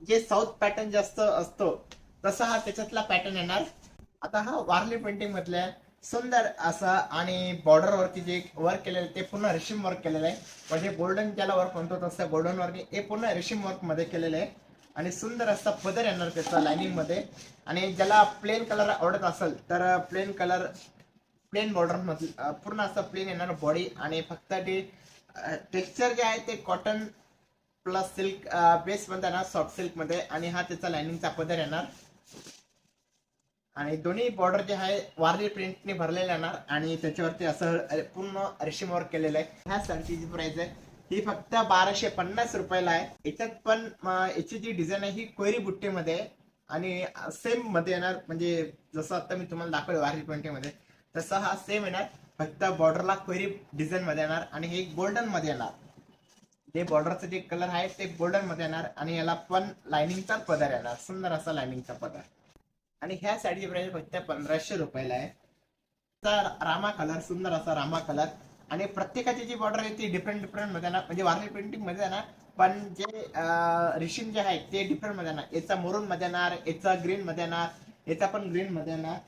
जे south pattern जास्त असतो तसा हा त्याच्यातला पॅटर्न येणार. आता हा वारली पेंटिंग मधल्या सुंदर असा आणि बॉर्डर वरती जे वर्क केलेलं आहे ते पूर्ण रेशीम वर्क केलेलं आहे. म्हणजे गोल्डन ज्याला वर्क म्हणतो तसं गोल्डन वर्क हे पूर्ण रेशीम वर्क मध्ये केलेलं आहे. आणि सुंदर असा पदर येणार त्याचा लाइनिंग मध्ये. आणि ज्याला प्लेन कलर आवडत असेल तर प्लेन कलर, प्लेन बॉर्डर मध्ये पूर्ण असं प्लेन येणार बॉडी. आणि फक्त ते टेक्स्चर जे आहे ते कॉटन प्लस सिल्क बेस मध्ये येणार, सॉफ्ट सिल्क मध्ये. आणि हा त्याचा लाइनिंगचा पदर येणार. आणि दोन्ही बॉर्डर जे आहे वारली प्रिंटने भरलेले येणार. आणि त्याच्यावरती असं पूर्ण रेशीम वर्क केलेलं आहे. ह्या साडीची जी प्राइस आहे ही फक्त 1250 रुपयाला आहे. याच्यात पण याची जी डिझाईन आहे ही कोयरी बुट्टीमध्ये आहे. आणि सेम मध्ये येणार, म्हणजे जसं आता मी तुम्हाला दाखवलं वारली पेंटिंग मध्ये तसं हा सेम येणार. फक्त बॉर्डरला कोयरी डिझाईन मध्ये येणार. आणि हे गोल्डन मध्ये येणार. जे बॉर्डरचा जे कलर आहे ते गोल्डन मध्ये येणार. आणि याला पण लाइनिंगचा पदर येणार, सुंदर असा लाइनिंगचा पदर. आणि ह्या साडीची प्राइस फक्त 1500 रुपयाला आहे. रामा कलर, सुंदर असा रामा कलर. आणि प्रत्येकाची जी बॉर्डर आहे ती डिफरंट डिफरंट मध्ये ना, म्हणजे वारली पेंटिंग मध्ये आहे ना. पण जे रेशीम जे आहे ते डिफरंट मध्ये येणार. याचा मरून मध्ये येणार, याचा ग्रीन मध्ये येणार, याचा पण ग्रीन मध्ये येणार.